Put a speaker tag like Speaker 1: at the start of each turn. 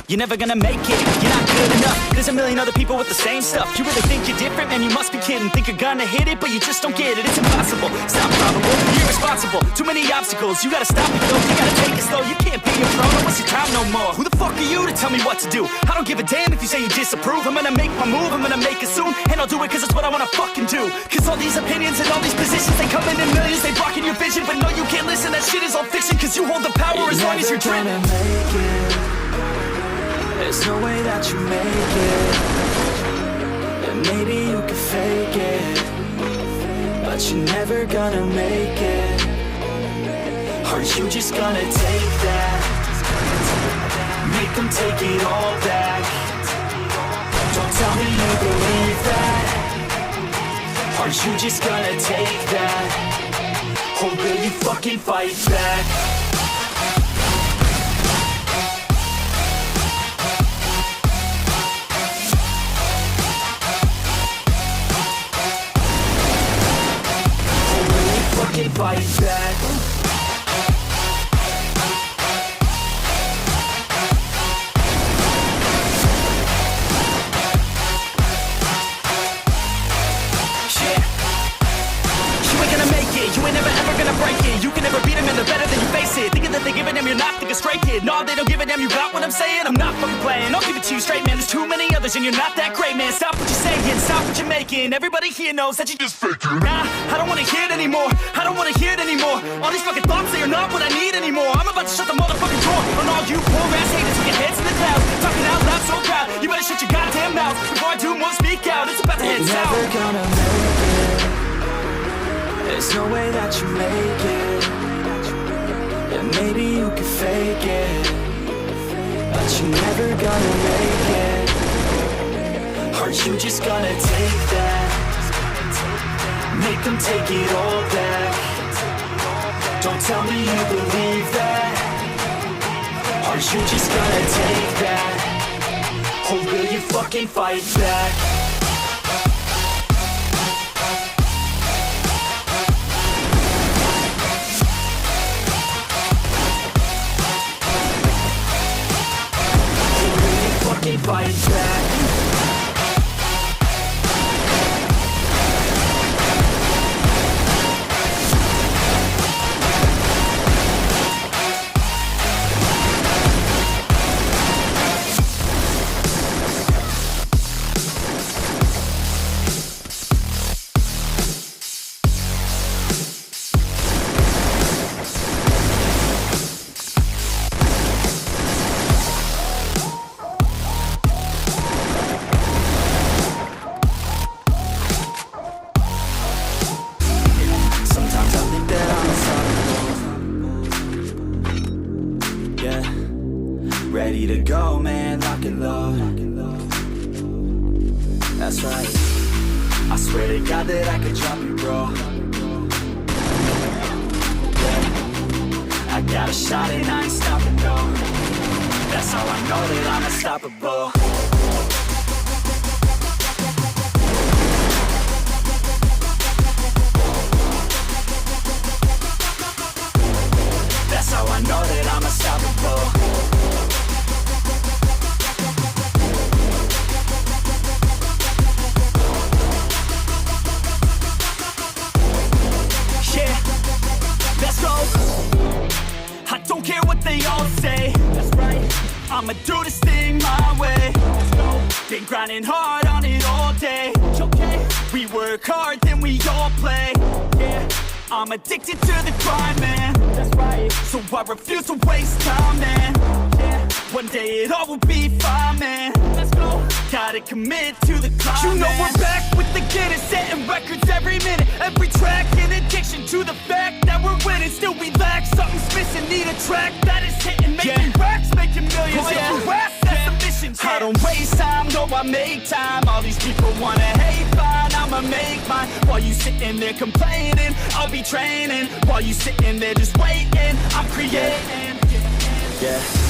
Speaker 1: you're never gonna make it. You're not good enough, there's a million other people with the same stuff. You really think you're different? Man, you must be kidding. Think you're gonna hit it, but you just don't get it. It's impossible, it's not probable, you're irresponsible. Too many obstacles, you gotta stop it though. You gotta take it slow, you can't be a pro. Don't waste your time no more. Who the fuck are you to tell me what to do? I don't give a damn if you say you disapprove. I'm gonna make my move, I'm gonna make it soon. And I'll do it cause it's what I wanna fucking do. Cause all these opinions and all these positions, they come in millions, they blocking your vision. But no, you can't listen, that shit is all fiction. Cause you hold the power as long as you're dreaming.
Speaker 2: There's no way that you make it. And maybe you can fake it, but you're never gonna make it. Are you just gonna take that? Make them take it all back. Don't tell me you believe that. Are you just gonna take that? Or will you fucking fight back? Fight back.
Speaker 1: You ain't never ever gonna break it. You can never beat them and they're better than you face it. Thinking that they're giving them, you're not thinking straight, kid. No, they don't give a damn, you got what I'm saying? I'm not fucking playing, I'll give it to you straight, man. There's too many others and you're not that great, man. Stop what you're saying, stop what you're making. Everybody here knows that you just faking. Nah, I don't wanna hear it anymore, I don't wanna hear it anymore. All these fucking thoughts, they are not what I need anymore. I'm about to shut the motherfucking door on all you poor ass haters with your heads in the clouds. Talking out loud so proud, you better shut your goddamn mouth before I do more speak out. It's about to head south.
Speaker 2: You're never gonna make it. There's no way that you make it. And maybe you can fake it, but you're never gonna make it. Are you just gonna take that? Make them take it all back. Don't tell me you believe that. Are you just gonna take that? Or will you fucking fight back? Fight back. Ready to go, man, lock and load. That's right. I swear to God that I could drop you, bro. Yeah. I got a shot and I ain't stopping, no. That's how I know that I'm unstoppable. That's how I know that I'm unstoppable. I don't care what they all say. That's right. I'ma do this thing my way. Let's go. Been grinding hard on it all day. Okay. We work hard, then we all play. Yeah. I'm addicted to the grind, man. That's right. So I refuse to waste time, man. Yeah. One day it all will be fine, man. Let's go. Gotta commit to the climb. You know we're back with the Guinness, setting records every minute, every track. In addiction to the fact that we're winning, still we lack something's missing. Need a track that is hitting, making racks, making millions. That's the mission. I don't waste time, no, I make time. All these people wanna hate, fine, I'ma make mine. While you sitting there complaining, I'll be training. While you sitting there just waiting, I'm creating. Yeah.